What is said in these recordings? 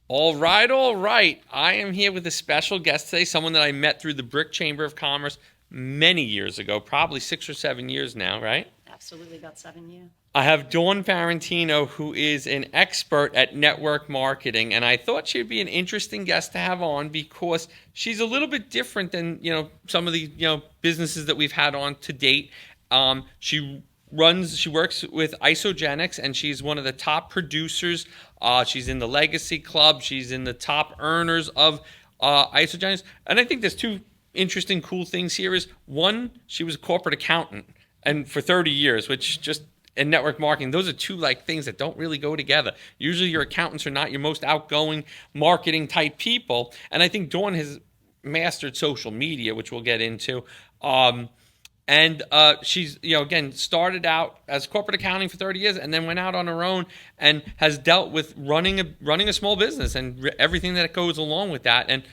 All right, all right. I am here with a special guest today, someone that I met through the Brick Chamber of Commerce many years ago, probably 6 or 7 years now, right? Absolutely, about 7 years. I have Dawn Ferrentino, who is an expert at network marketing, and I thought she'd be an interesting guest to have on because she's a little bit different than some of the businesses that we've had on to date. She works with Isagenix, and she's one of the top producers. She's in the Legacy Club. She's in the top earners of Isagenix. And I think there's two interesting, cool things here. Is one, she was a corporate accountant, and for 30 years, which just in network marketing, those are two things that don't really go together. Usually, your accountants are not your most outgoing marketing type people. And I think Dawn has mastered social media, which we'll get into. And she's, again, started out as corporate accounting for 30 years and then went out on her own and has dealt with running a small business and everything that goes along with that. And,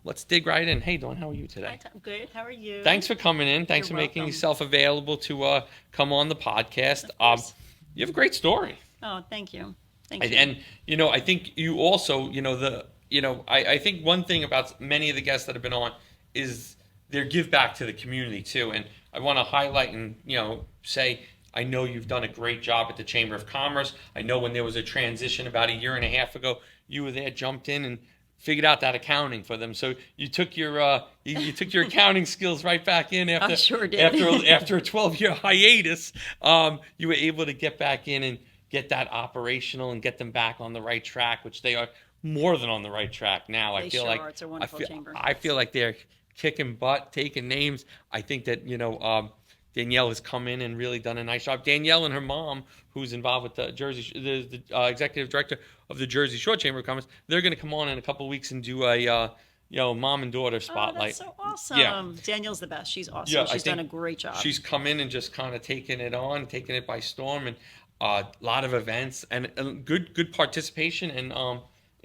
let's dig right in. Hey, Dawn, how are you today? Hi, I'm good. How are you? Thanks for coming in. Thanks You're for making welcome. yourself available to come on the podcast. Of course. You have a great story. Oh, thank you. Thank you. And I think you also, I think one thing about many of the guests that have been on is their give back to the community too. And I want to highlight and, say, I know you've done a great job at the Chamber of Commerce. I know when there was a transition about a year and a half ago, you were there, jumped in and figured out that accounting for them. So you took your you took your accounting skills right back in after I sure did. after a 12-year hiatus. You were able to get back in and get that operational and get them back on the right track, which they are more than on the right track now. They sure are. It's a wonderful chamber. I feel like they're kicking butt, taking names. I think that Danielle has come in and really done a nice job. Danielle and her mom, who's involved with the executive director of the Jersey Shore Chamber of Commerce, they're going to come on in a couple of weeks and do a mom and daughter spotlight. Oh, that's so awesome. Yeah. Danielle's the best. She's awesome. Yeah, She's done a great job. She's come in and just kind of taken it by storm, and a lot of events and good participation and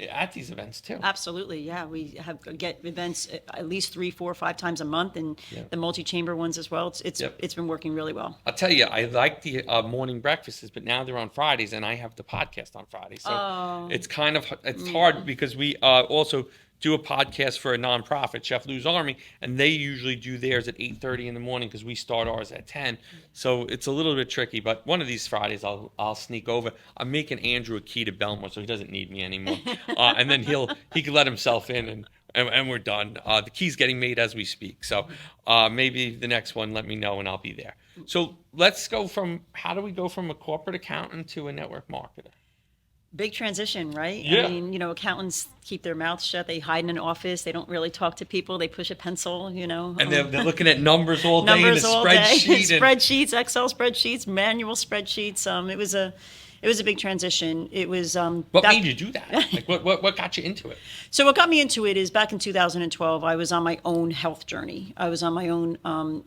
at these events too. Absolutely, yeah. We get events at least 3, 4, 5 times a month, and the multi-chamber ones as well. It's been working really well. I'll tell you, I like the morning breakfasts, but now they're on Fridays, and I have the podcast on Fridays, so it's hard because we also do a podcast for a nonprofit, Chef Lou's Army, and they usually do theirs at 8:30 in the morning because we start ours at 10. So it's a little bit tricky, but one of these Fridays I'll sneak over. I'm making Andrew a key to Belmore, so he doesn't need me anymore, and then he can let himself in and we're done. The key's getting made as we speak, so maybe the next one, let me know and I'll be there. So let's go how do we go from a corporate accountant to a network marketer? Big transition, right? Yeah. I mean, accountants keep their mouths shut. They hide in an office. They don't really talk to people. They push a pencil, And they're looking at numbers all day numbers in a all spreadsheet. day. Spreadsheets, Excel spreadsheets, manual spreadsheets. It was a big transition. It was. What made you do that? Like, what got you into it? So what got me into it is back in 2012, I was on my own health journey. I was on my own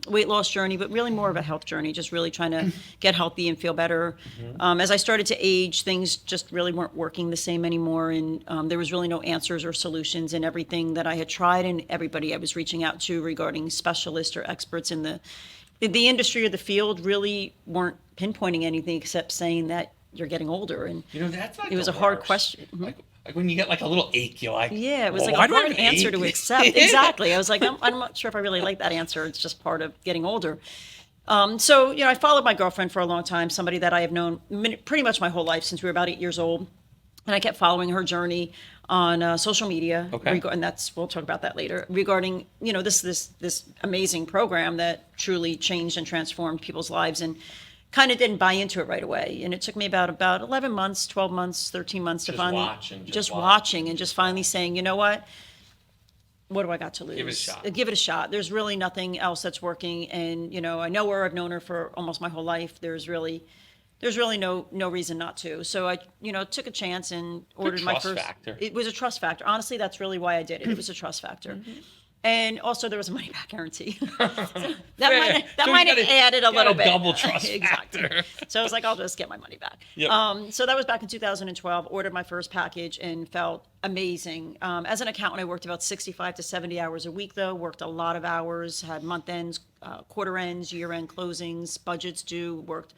weight loss journey, but really more of a health journey, just really trying to get healthy and feel better. As I started to age, things just really weren't working the same anymore, and there was really no answers or solutions in everything that I had tried, and everybody I was reaching out to regarding specialists or experts in the industry or the field really weren't pinpointing anything except saying that you're getting older, and that's like it was the a hard worst. question. Like when you get like a little ache, you're like, Yeah, it was well, like why a do I hard have an answer to ache? accept. Exactly. I was like, I'm not sure if I really like that answer. It's just part of getting older. So, I followed my girlfriend for a long time, somebody that I have known pretty much my whole life since we were about 8 years old. And I kept following her journey on social media. Okay. And we'll talk about that later, regarding, this amazing program that truly changed and transformed people's lives, and kind of didn't buy into it right away. And it took me about 11 months, 12 months, 13 months to finally watching and just finally saying, you know what do I got to lose? Give it a shot. There's really nothing else that's working. And, I know her, I've known her for almost my whole life. There's really no reason not to. So I, took a chance and ordered my first. Factor. It was a trust factor. Honestly, that's really why I did it. It was a trust factor. And also there was a money back guarantee. That might have added a little bit. Double trust exactly. factor. So I was like, I'll just get my money back. Yep. So that was back in 2012. Ordered my first package and felt amazing. As an accountant, I worked about 65 to 70 hours a week, though. Worked a lot of hours. Had month ends, quarter ends, year end closings, budgets due. Worked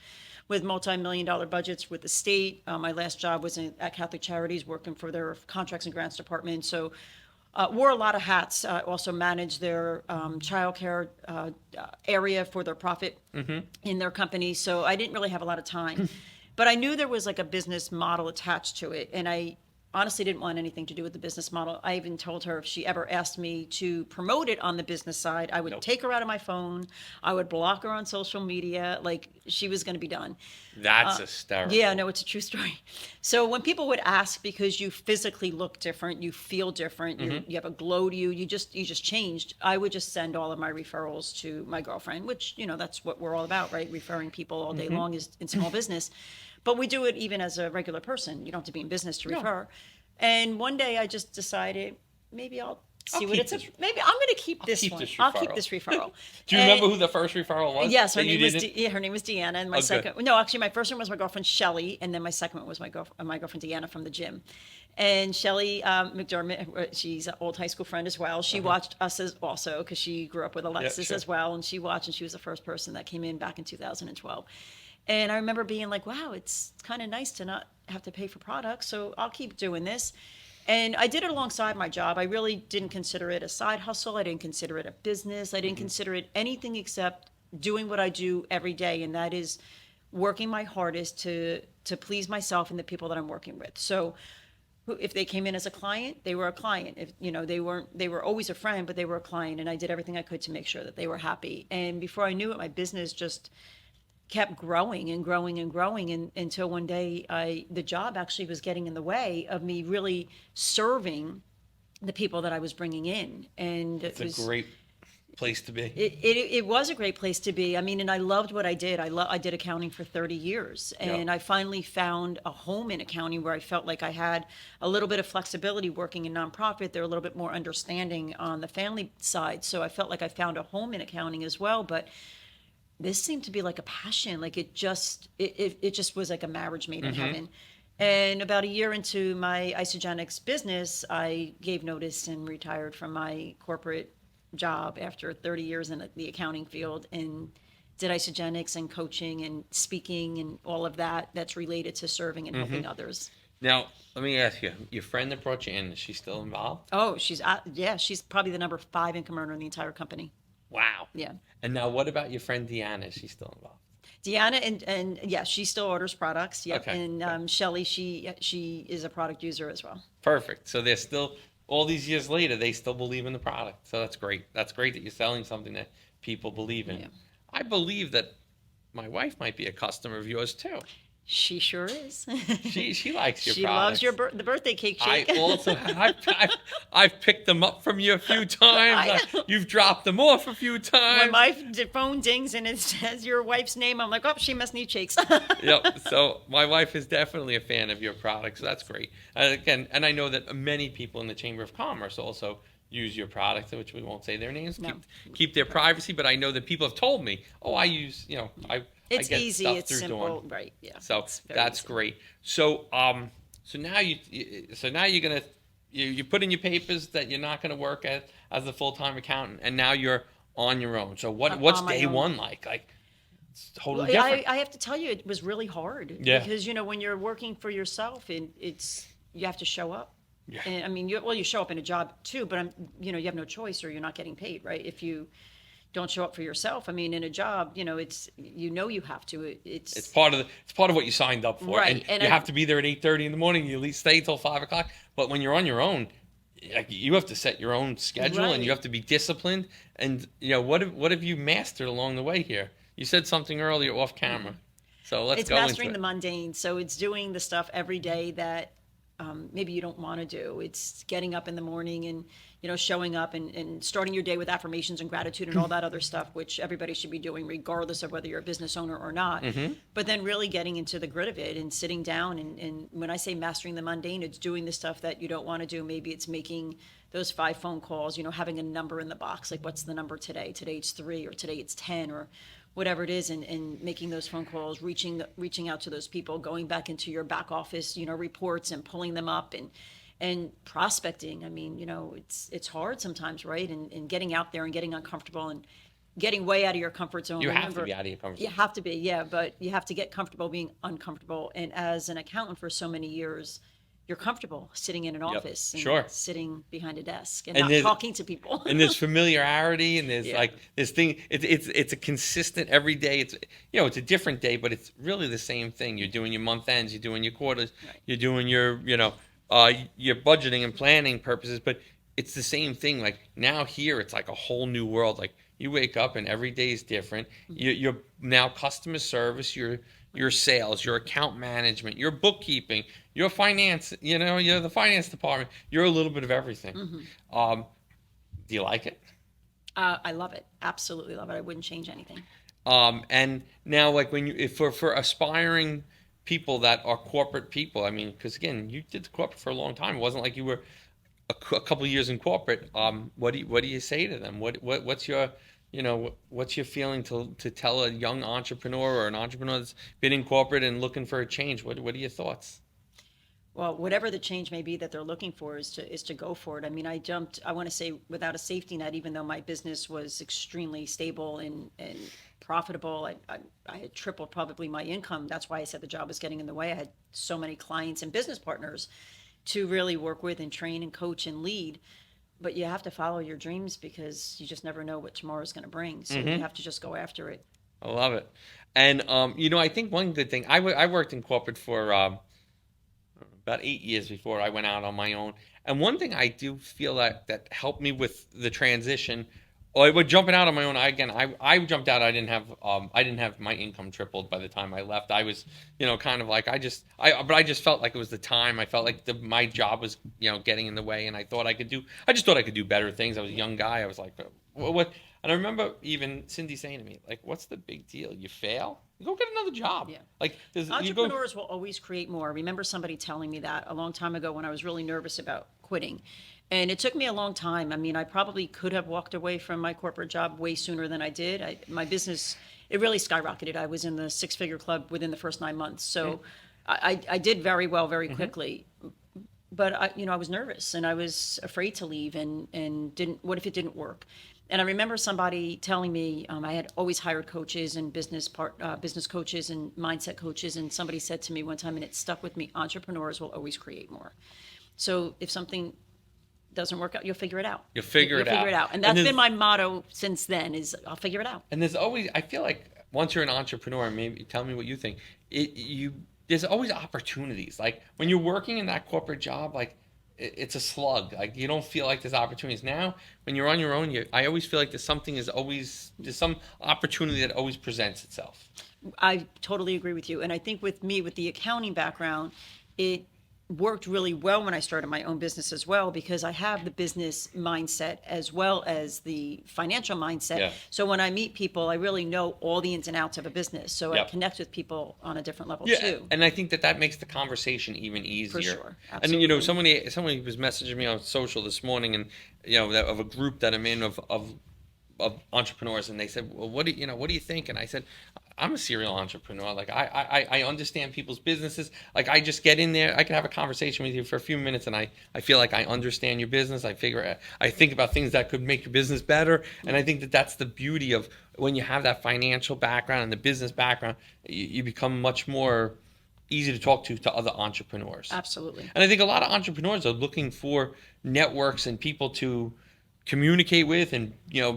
with multi-million-dollar budgets with the state. My last job was at Catholic Charities, working for their contracts and grants department. So wore a lot of hats. Also managed their childcare area for their profit in their company. So I didn't really have a lot of time. But I knew there was like a business model attached to it. And I honestly didn't want anything to do with the business model. I even told her if she ever asked me to promote it on the business side, I would take her out of my phone. I would block her on social media. Like, she was going to be done. That's hysterical. Yeah, no, it's a true story. So when people would ask, because you physically look different, you feel different, you have a glow to you, you just changed, I would just send all of my referrals to my girlfriend, which, that's what we're all about, right? Referring people all day long is in small business. But we do it even as a regular person. You don't have to be in business to refer. And one day I just decided, maybe I'll see what it's. Maybe I'm going to keep this one. I'll keep this referral. Do you remember who the first referral was? Yes, her name was Deanna, and my second. No, actually, my first one was my girlfriend Shelly, and then my second one was my girlfriend Deanna from the gym. And Shelly McDermott, she's an old high school friend as well. She watched us also because she grew up with Alexis as well, and she watched, and she was the first person that came in back in 2012. And I remember being like, wow, it's kind of nice to not have to pay for products, so I'll keep doing this. And I did it alongside my job. I really didn't consider it a side hustle. I didn't consider it a business. I didn't consider it anything except doing what I do every day, and that is working my hardest to please myself and the people that I'm working with. So if they came in as a client, they were a client. If they were always a friend, but they were a client, and I did everything I could to make sure that they were happy. And before I knew it, my business just kept growing and growing and growing, and until one day the job actually was getting in the way of me really serving the people that I was bringing in. And it's a great place to be. It was a great place to be. I mean, and I loved what I did. I did accounting for 30 years, and I finally found a home in accounting where I felt like I had a little bit of flexibility working in nonprofit. They're a little bit more understanding on the family side, so I felt like I found a home in accounting as well. But this seemed to be like a passion. Like it just was like a marriage made in heaven. And about a year into my Isagenix business, I gave notice and retired from my corporate job after 30 years in the accounting field, and did Isagenix and coaching and speaking and all of that that's related to serving and helping others. Now, let me ask you, your friend that brought you in, is she still involved? Oh, she's probably the number 5 income earner in the entire company. Wow. Yeah. And now what about your friend Deanna? Is she still involved? Deanna and yeah, she still orders products. Yep. Okay. And Shelly, she is a product user as well. Perfect. So they're still, all these years later, they still believe in the product. So that's great. That's great that you're selling something that people believe in. Yeah. I believe that my wife might be a customer of yours too. She sure is. She likes your products. She loves the birthday cake shake. I also I've picked them up from you a few times. You've dropped them off a few times. When my phone dings and it says your wife's name, I'm like, oh, she must need shakes. Yep. So my wife is definitely a fan of your products. So that's great. And I know that many people in the Chamber of Commerce also use your products, which we won't say their names. No. Keep their privacy. But I know that people have told me, oh, I use, It's easy. It's simple, right? Yeah. So that's great. So now you're gonna you put in your papers that you're not gonna work as a full-time accountant, and now you're on your own. So what's day one like? Like it's totally different. I have to tell you, it was really hard. Yeah. Because when you're working for yourself, and you have to show up. Yeah. And I mean, you show up in a job too, but you have no choice, or you're not getting paid, right? If you don't show up for yourself. I mean, in a job, it's you have to. It's part of what you signed up for, right? And you have to be there at 8:30 in the morning. You at least stay till 5 o'clock. But when you're on your own, you have to set your own schedule, right. And you have to be disciplined. And what have you mastered along the way here? You said something earlier off camera, so let's go into it. It's mastering the mundane. So it's doing the stuff every day that maybe you don't want to do. It's getting up in the morning and showing up and starting your day with affirmations and gratitude and all that other stuff, which everybody should be doing regardless of whether you're a business owner or not. But then really getting into the grit of it and sitting down and when I say mastering the mundane, it's doing the stuff that you don't want to do. Maybe it's making those 5 phone calls, having a number in the box, like what's the number today? Today it's 3, or today it's 10, or whatever it is, and making those phone calls, reaching out to those people, going back into your back office, reports and pulling them up and prospecting. I mean, it's hard sometimes, right? And getting out there and getting uncomfortable and getting way out of your comfort zone. You have to be out of your comfort zone. You have to be, yeah, but you have to get comfortable being uncomfortable. And as an accountant for so many years, you're comfortable sitting in an office and Sure. sitting behind a desk and And not talking to people. And there's familiarity, and there's Yeah. like this thing. It's a consistent every day. It's it's a different day, but it's really the same thing. You're doing your month ends, you're doing your quarters, Right. you're doing your your budgeting and planning purposes, but it's the same thing. Like now here, it's like a whole new world. Like you wake up and every day is different. You're now customer service, your sales, your account management, your bookkeeping, your finance. You're the finance department. You're a little bit of everything. Do you like it? I love it. Absolutely love it. I wouldn't change anything. And now, like for aspiring people that are corporate people, I mean, because again, you did the corporate for a long time. It wasn't like you were a couple of years in corporate. What do you say to them? What's your what's your feeling to tell a young entrepreneur or an entrepreneur that's been in corporate and looking for a change? What are your thoughts? Well, whatever the change may be that they're looking for is to go for it. I mean, I want to say, without a safety net, even though my business was extremely stable and profitable. I had tripled probably my income. That's why I said the job was getting in the way. I had so many clients and business partners to really work with and train and coach and lead. But you have to follow your dreams because you just never know what tomorrow's going to bring. So you have to just go after it. I love it. And, I think one good thing, I worked in corporate for about 8 years before I went out on my own. And one thing I do feel that helped me with the transition, or jumping out on my own, I jumped out. I didn't have my income tripled by the time I left. I was, kind of like, but I just felt like it was the time. I felt like my job was, getting in the way, and I just thought I could do better things. I was a young guy. I was like, what? And I remember even Cindy saying to me, like, what's the big deal? You fail? Go get another job. Yeah. Like, Entrepreneurs will always create more. I remember somebody telling me that a long time ago when I was really nervous about quitting. And it took me a long time. I mean, I probably could have walked away from my corporate job way sooner than I did. My business, it really skyrocketed. I was in the six-figure club within the first 9 months. So I did very well very quickly. But I was nervous and I was afraid to leave and what if it didn't work? And I remember somebody telling me, I had always hired coaches and business coaches and mindset coaches. And somebody said to me one time, and it stuck with me, entrepreneurs will always create more. So if something doesn't work out, you'll figure it out. You'll figure it out. And that's been my motto since then is I'll figure it out. And there's always, I feel like once you're an entrepreneur, maybe tell me what you think, there's always opportunities. Like when you're working in that corporate job, like it's a slug. Like you don't feel like there's opportunities. Now, when you're on your own, I always feel like there's some opportunity that always presents itself. I totally agree with you. And I think with me, with the accounting background, it worked really well when I started my own business as well, because I have the business mindset as well as the financial mindset. Yeah. So when I meet people, I really know all the ins and outs of a business. So I connect with people on a different level too. And I think that makes the conversation even easier. For sure. Absolutely. And somebody was messaging me on social this morning, and of a group that I'm in of entrepreneurs, and they said, well, what do you think? And I said, I'm a serial entrepreneur. Like I understand people's businesses. Like I just get in there. I can have a conversation with you for a few minutes, and I feel like I understand your business. I think about things that could make your business better. And I think that that's the beauty of when you have that financial background and the business background, you become much more easy to talk to other entrepreneurs. Absolutely. And I think a lot of entrepreneurs are looking for networks and people to communicate with and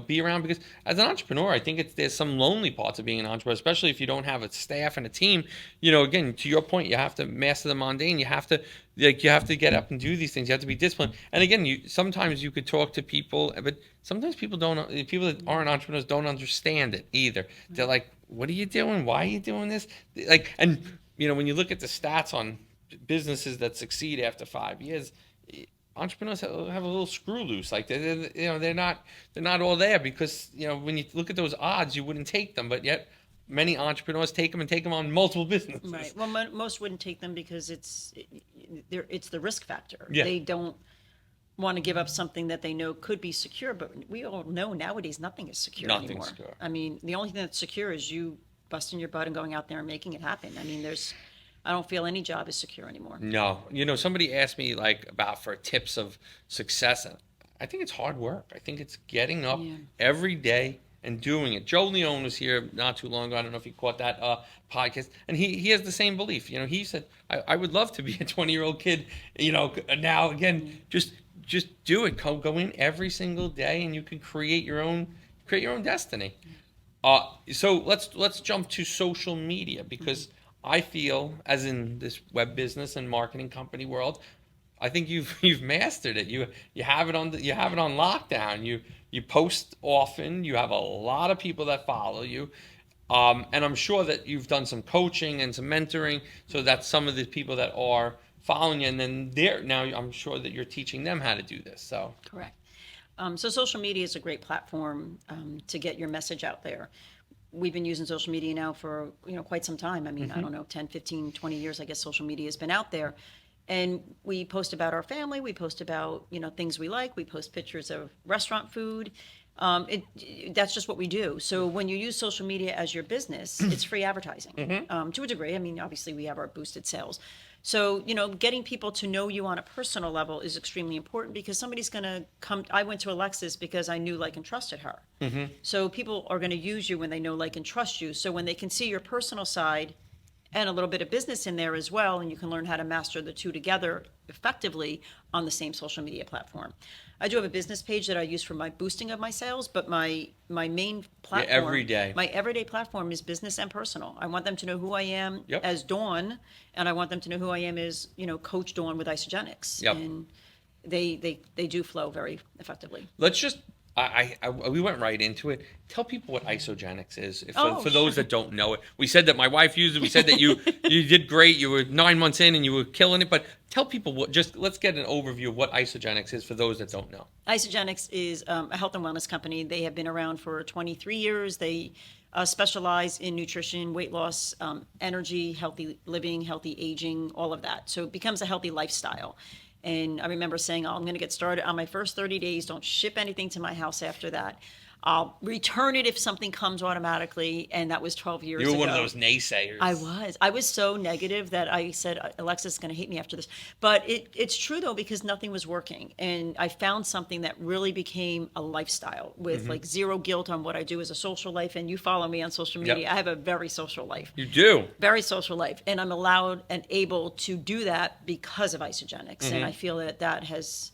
be around, because as an entrepreneur, I think there's some lonely parts of being an entrepreneur, especially if you don't have a staff and a team. Again, to your point, you have to master the mundane. You have to get up and do these things. You have to be disciplined. And again, sometimes you could talk to people, but sometimes people that aren't entrepreneurs don't understand it either. They're like, what are you doing? Why are you doing this? And when you look at the stats on businesses that succeed after 5 years, entrepreneurs have a little screw loose. Like they're not all there, because when you look at those odds, you wouldn't take them, but yet many entrepreneurs take them on multiple businesses. Right. Well, most wouldn't take them because it's the risk factor. Yeah. They don't want to give up something that they know could be secure, but we all know nowadays nothing is secure Nothing's anymore. secure. I mean, the only thing that's secure is you busting your butt and going out there and making it happen. I mean, I don't feel any job is secure anymore. No. Somebody asked me for tips of success. And I think it's hard work. I think it's getting up every day and doing it. Joe Leone was here not too long ago. I don't know if you caught that podcast, and he has the same belief. He said, I would love to be a 20-year-old kid. Now again, just do it. Go in every single day, and you can create your own destiny. So let's jump to social media, because I feel, as in this web business and marketing company world, I think you've mastered it. You have it on lockdown. You post often. You have a lot of people that follow you, and I'm sure that you've done some coaching and some mentoring, so that some of the people that are following you, and then now I'm sure that you're teaching them how to do this. So Correct. So social media is a great platform to get your message out there. We've been using social media now for quite some time. I mean, I don't know, 10, 15, 20 years, I guess social media has been out there. And we post about our family. We post about, things we like. We post pictures of restaurant food. That's just what we do. So when you use social media as your business, it's free advertising to a degree. I mean, obviously we have our boosted sales. So, getting people to know you on a personal level is extremely important, because somebody's going to come. I went to Alexis because I knew, like, and trusted her. So people are going to use you when they know, like, and trust you. So when they can see your personal side and a little bit of business in there as well, and you can learn how to master the two together effectively on the same social media platform. I do have a business page that I use for my boosting of my sales, but my main platform, my everyday platform, is business and personal. I want them to know who I am as Dawn, and I want them to know who I am as Coach Dawn with Isagenix, and they do flow very effectively. Let's just. We went right into it. Tell people what Isagenix is, for those that don't know it. We said that my wife used it. We said that you did great. You were 9 months in and you were killing it. But tell people let's get an overview of what Isagenix is for those that don't know. Isagenix is a health and wellness company. They have been around for 23 years. They specialize in nutrition, weight loss, energy, healthy living, healthy aging, all of that. So it becomes a healthy lifestyle. And I remember saying, I'm going to get started on my first 30 days. Don't ship anything to my house after that. I'll return it if something comes automatically. And that was 12 years ago. You were one of those naysayers. I was so negative that I said, Alexa's going to hate me after this. But it's true, though, because nothing was working. And I found something that really became a lifestyle with like zero guilt on what I do as a social life. And you follow me on social media. I have a very social life. You do. Very social life. And I'm allowed and able to do that because of Isagenix. And I feel that has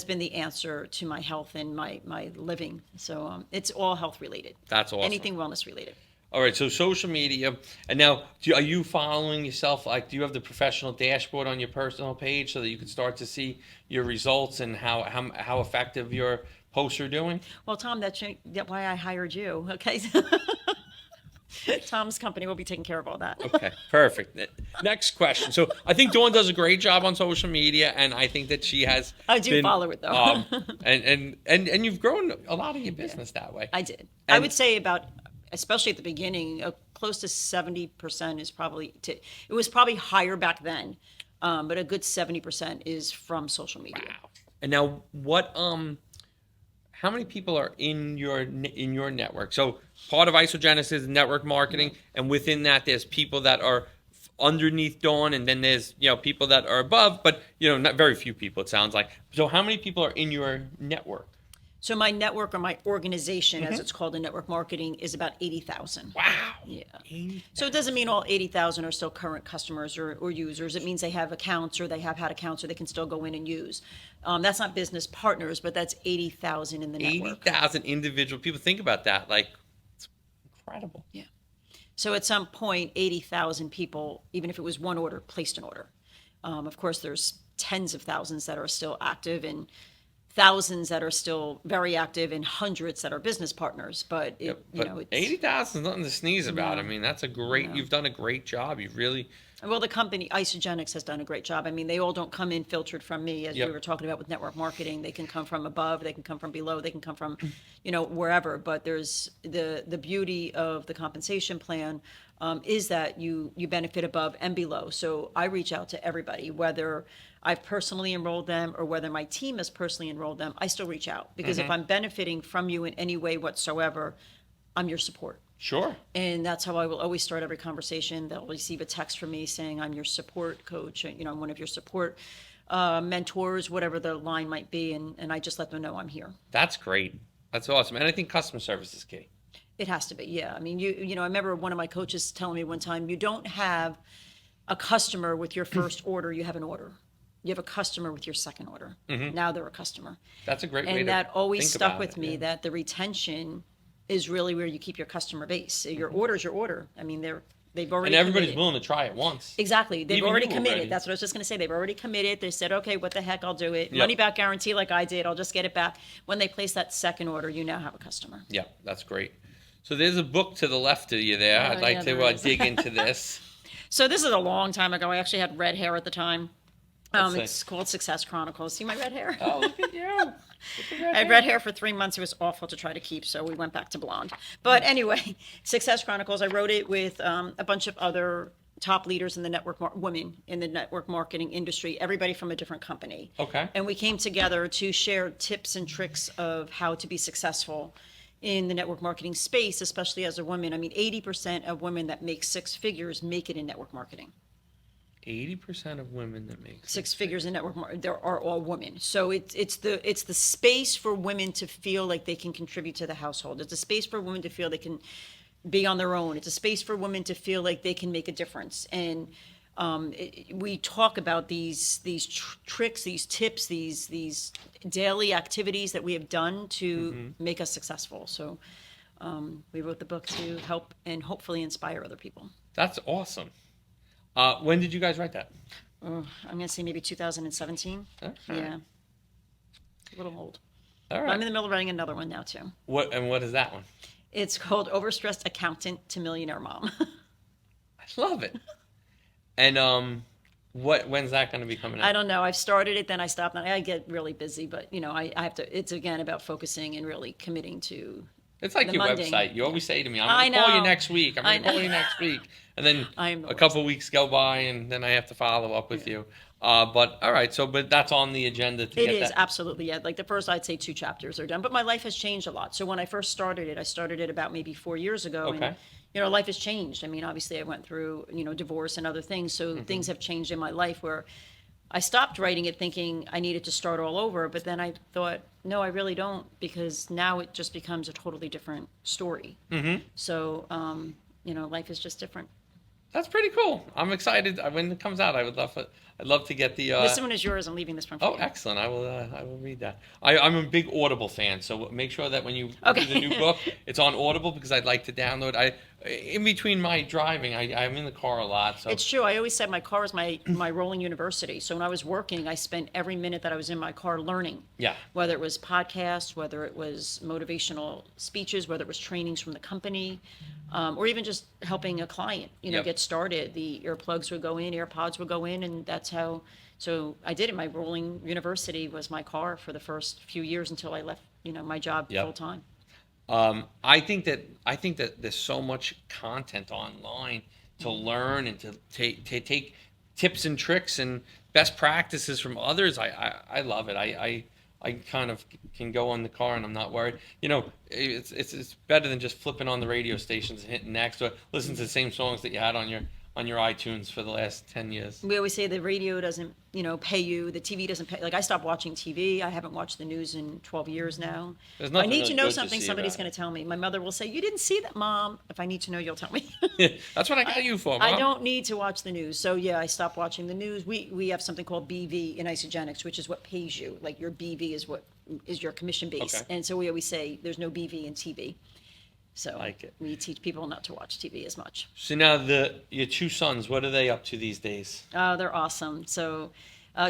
been the answer to my health and my living. So it's all health related. That's awesome. Anything wellness related. All right, so social media. And now, are you following yourself? Like, do you have the professional dashboard on your personal page so that you can start to see your results and how effective your posts are doing? Well, Tom, that's why I hired you, okay? Tom's company will be taking care of all that. Okay, perfect. Next question. So I think Dawn does a great job on social media, and I think that she has. I do follow it though. And you've grown a lot of your business that way. I did. I would say about, especially at the beginning, close to 70% is probably. It was probably higher back then, but a good 70% is from social media. Wow. And now, what? How many people are in your network? So part of Isagenix is network marketing, and within that, there's people that are underneath Dawn, and then there's people that are above, but not very few people. It sounds like. So how many people are in your network? So my network, or my organization, as it's called in network marketing, is about 80,000. Wow. Yeah. 80,000. So it doesn't mean all 80,000 are still current customers or users. It means they have accounts, or they have had accounts, or they can still go in and use. That's not business partners, but that's 80,000 in the network. 80,000 individual people. Think about that. Like, it's incredible. Yeah. So at some point, 80,000 people, even if it was one order, placed an order. Of course, there's tens of thousands that are still active, and thousands that are still very active, and hundreds that are business partners. But, it's 80,000 is nothing to sneeze about. I mean, that's you've done a great job. You've really. Well, the company, Isagenix, has done a great job. I mean, they all don't come in filtered from me, as we were talking about with network marketing. They can come from above, they can come from below, they can come from, wherever. But there's the beauty of the compensation plan is that you benefit above and below. So I reach out to everybody, whether I've personally enrolled them or whether my team has personally enrolled them. I still reach out, because if I'm benefiting from you in any way whatsoever, I'm your support. Sure. And that's how I will always start every conversation. They'll receive a text from me saying, I'm your support coach, I'm one of your support mentors, whatever the line might be. And I just let them know I'm here. That's great. That's awesome. And I think customer service is key. It has to be, yeah. I mean, you know, I remember one of my coaches telling me one time, you don't have a customer with your first order, you have an order. You have a customer with your second order. Now they're a customer. That's a great way And to that always think stuck about with it, me, yeah. that the retention is really where you keep your customer base. Your order's your order. I mean, they've already And everybody's committed. willing to try it once. Exactly. They've Even already you committed. already. That's what I was just going to say. They've already committed. They said, okay, what the heck, I'll do it. Yep. Money back guarantee like I did. I'll just get it back. When they place that second order, you now have a customer. Yeah, that's great. So there's a book to the left of you there. I'd like yeah, to there is. dig into this. So this is a long time ago. I actually had red hair at the time. Let's It's see. called Success Chronicles. See my red hair? Oh, look at you. I had red hair for 3 months. It was awful to try to keep, so we went back to blonde. But anyway, Success Chronicles, I wrote it with a bunch of other top leaders in the women in the network marketing industry, everybody from a different company. Okay. And we came together to share tips and tricks of how to be successful in the network marketing space, especially as a woman. I mean, 80% of women that make six figures make it in network marketing. 80% of women that make Six figures in network marketing, there are all women. So it's the space for women to feel like they can contribute to the household. It's a space for women to feel they can be on their own. It's a space for women to feel like they can make a difference. And we talk about these tricks, these tips, these daily activities that we have done to make us successful. So we wrote the book to help and hopefully inspire other people. That's awesome. When did you guys write that? I'm going to say maybe 2017. Okay. Yeah. A little old. All I'm right. in the middle of writing another one now, too. What is that one? It's called Overstressed Accountant to Millionaire Mom. I love it. And when's that going to be coming out? I don't know. I've started it, then I stopped. And I get really busy, but, you know, I have to, it's again about focusing and really committing to It's like the your mundane. website. You always say to me, I I'm going to call you know. next week. I'm I going to call know. you next week. And then I'm the a couple weeks go by, and then I have to follow up with you. But all right, but that's on the agenda to It get is, that. absolutely, yeah. Like the first, I'd say 2 chapters are done, but my life has changed a lot. So when I first started it, I started it about maybe 4 years ago. Okay. And, you know, life has changed. I mean, obviously I went through, you know, divorce and other things. So things have changed in my life where I stopped writing it thinking I needed to start all over. But then I thought, no, I really don't, because now it just becomes a totally different story. So, you know, life is just different. That's pretty cool. I'm excited. When it comes out, I'd love to get the. This one is yours. I'm leaving this one for Oh, you. excellent! I will read that. I'm a big Audible fan, so make sure that when you Okay. do the new book, it's on Audible because I'd like to download. In between my driving, I'm in the car a lot, so It's true. I always said my car is my rolling university. So when I was working, I spent every minute that I was in my car learning. Yeah. Whether it was podcasts, whether it was motivational speeches, whether it was trainings from the company, or even just helping a client, you know, Yep. get started. The earplugs would go in, AirPods would go in, and that's how. So I did it. My rolling university was my car for the first few years until I left, you know, my job Yep. full time. I think that there's so much content online to learn and to take tips and tricks and best practices from others. I love it. I kind of can go in the car and I'm not worried. You know, it's better than just flipping on the radio stations and hitting next or listen to the same songs that you had on your iTunes for the last 10 years. We always say the radio doesn't, you know, pay you. The TV doesn't pay. Like I stopped watching TV. I haven't watched the news in 12 years now. There's If I nothing need really to know good to something, see somebody's about going to tell me. My mother will say, "You didn't see that, Mom." If I need to know, you'll tell me. That's what I got you for, Mom. I don't need to watch the news. So yeah, I stopped watching the news. We have something called BV in Isagenix, which is what pays you. Like your BV is what is your commission base. Okay. And so we always say there's no BV in TV. So Like it. we teach people not to watch TV as much. So now your 2 sons, what are they up to these days? They're awesome. So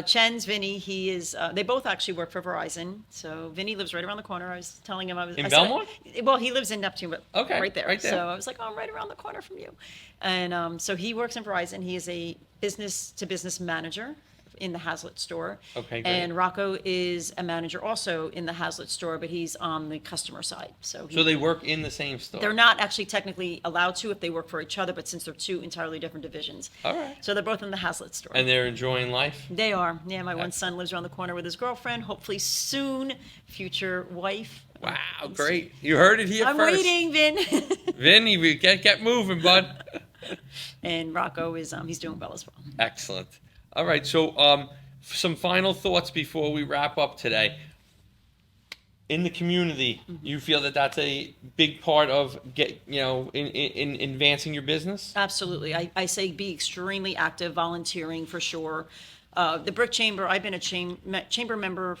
Chen's Vinny, he is, they both actually work for Verizon. So Vinny lives right around the corner. I was telling him In I said- Belmont? Well, he lives in Neptune, but Okay, right there. right there. So I was like, oh, I'm right around the corner from you. And so he works in Verizon. He is a business to business manager in the Hazlitt store. Okay, great. And Rocco is a manager also in the Hazlitt store, but he's on the customer side. So So they work in the same store. they're not actually technically allowed to if they work for each other, but since they're 2 entirely different divisions. All right. So they're both in the Hazlitt store. And they're enjoying life? They are. Yeah, my one son lives around the corner with his girlfriend. Hopefully soon, future wife. Wow, great. You heard it here I'm first. waiting, Vin. Vinny, we get moving, bud. And Rocco is he's doing well as well. Excellent. All right, so some final thoughts before we wrap up today. in the community, you feel that that's a big part of in advancing your business? Absolutely. I say be extremely active, volunteering for sure. The Brick Chamber, I've been a chamber member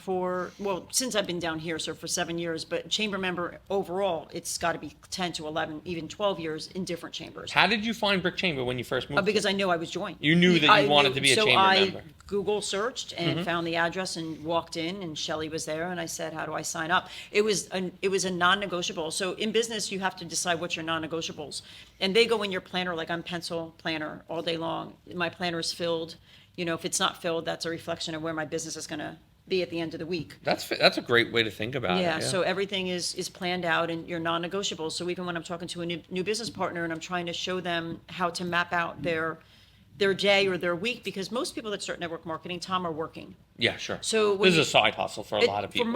since I've been down here, so for 7 years, but chamber member overall, it's got to be 10 to 11, even 12 years in different chambers. How did you find Brick Chamber when you first moved? Because I knew I was joined. You knew that you wanted to be a chamber member. So I Google searched and found the address and walked in, and Shelley was there, and I said, how do I sign up? It was a non-negotiable. So in business, you have to decide what's your non-negotiables. And they go in your planner, like I'm pencil planner all day long. My planner is filled. If it's not filled, that's a reflection of where my business is going to be at the end of the week. That's a great way to think about it. Yeah, so everything is planned out and you're non-negotiable. So even when I'm talking to a new business partner and I'm trying to show them how to map out their day or their week, because most people that start network marketing, Tom, are working. Yeah, sure. So this is a side hustle for a lot of people.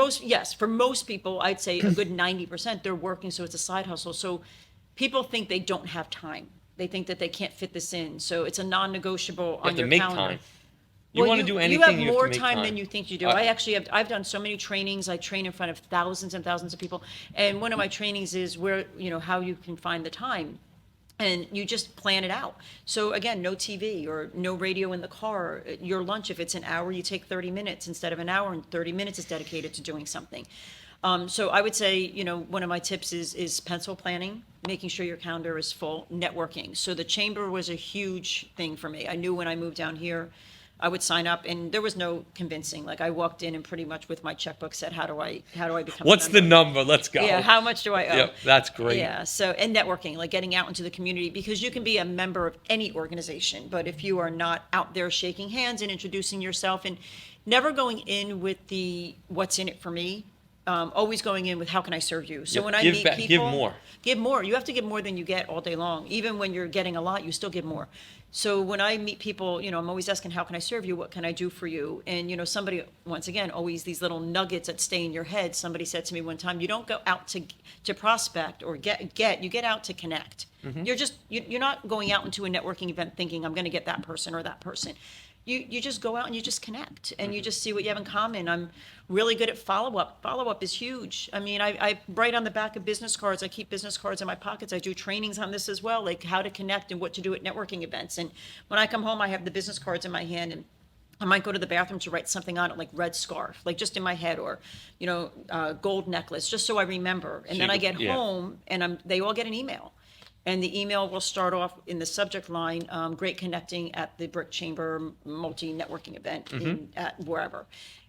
For most people, I'd say a good 90%, they're working, so it's a side hustle. So people think they don't have time. They think that they can't fit this in. So it's a non-negotiable on your calendar. You have to make time. You want to do anything, you have more time than you think you do. I've done so many trainings. I train in front of thousands and thousands of people. And one of my trainings is how you can find the time. And you just plan it out. So again, no TV or no radio in the car. Your lunch, if it's an hour, you take 30 minutes instead of an hour, and 30 minutes is dedicated to doing something. So I would say, one of my tips is pencil planning, making sure your calendar is full, networking. So the chamber was a huge thing for me. I knew when I moved down here, I would sign up, and there was no convincing. Like I walked in and pretty much with my checkbook said, how do I become What's a member? The number? Let's go. Yeah, how much do I owe? Yep, that's great. Yeah, so, and networking, like getting out into the community, because you can be a member of any organization, but if you are not out there shaking hands and introducing yourself and never going in with the what's in it for me, always going in with how can I serve you? So when I meet people, give more. You have to give more than you get all day long. Even when you're getting a lot, you still give more. So when I meet people, I'm always asking, how can I serve you? What can I do for you? And, somebody, once again, always these little nuggets that stay in your head. Somebody said to me one time, you don't go out to prospect or get, you get out to connect. You're not going out into a networking event thinking I'm going to get that person or that person. You just go out and you just connect and you just see what you have in common. I'm really good at follow-up. Follow-up is huge. I mean, I write on the back of business cards. I keep business cards in my pockets. I do trainings on this as well, like how to connect and what to do at networking events. And when I come home, I have the business cards in my hand, and I might go to the bathroom to write something on it, like red scarf, like just in my head, or, gold necklace, just so I remember. And then I get home and they all get an email. And the email will start off in the subject line, great connecting at the Brick Chamber multi-networking event at wherever.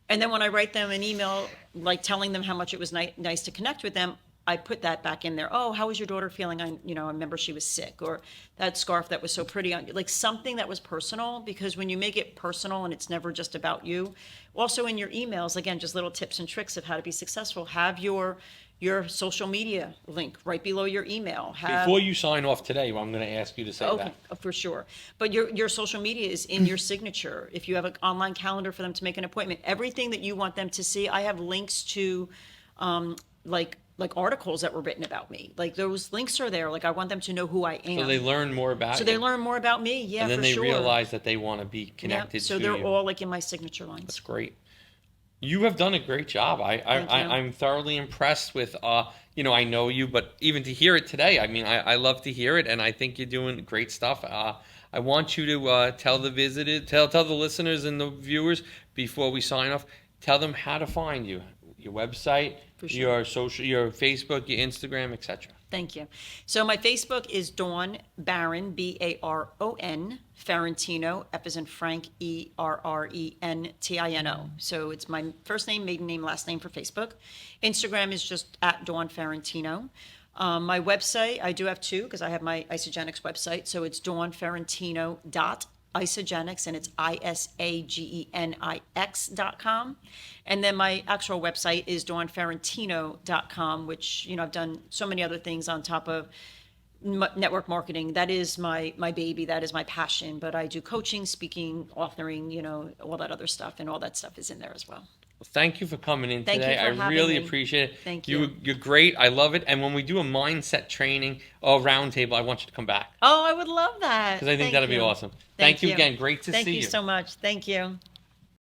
And then when I write them an email, like telling them how much it was nice to connect with them, I put that back in there. Oh, how was your daughter feeling? I remember she was sick, or that scarf that was so pretty on you, like something that was personal, because when you make it personal and it's never just about you. Also in your emails, again, just little tips and tricks of how to be successful. Have your social media link right below your email. Before you sign off today, I'm going to ask you to say that. For sure. But your social media is in your signature. If you have an online calendar for them to make an appointment, everything that you want them to see, I have links to like articles that were written about me. Like those links are there. Like I want them to know who I am. So they learn more about you. So they learn more about me, yeah, for sure. And then they realize that they want to be connected to you. So they're all like in my signature lines. That's great. You have done a great job. I'm thoroughly impressed with, I know you, but even to hear it today, I mean, I love to hear it, and I think you're doing great stuff. I want you to tell the listeners and the viewers before we sign off, tell them how to find you, your website, your Facebook, your Instagram, etc. Thank you. So my Facebook is Dawn Baron, Baron, Ferrentino, F as in Frank, Errentino. So it's my first name, maiden name, last name for Facebook. Instagram is just at Dawn Ferrentino. My website, I do have two, because I have my Isagenix website. So it's dawnferrentino.Isagenix, and it's Isagenix.com. And then my actual website is dawnferrentino.com, which, I've done so many other things on top of network marketing. That is my baby. That is my passion. But I do coaching, speaking, authoring, all that other stuff. And all that stuff is in there as well. Well, thank you for coming in today. I really appreciate it. Thank you. You're great. I love it. And when we do a mindset training or roundtable, I want you to come back. Oh, I would love that. Because I think that'll be awesome. Thank you again. Great to see you. Thank you so much. Thank you.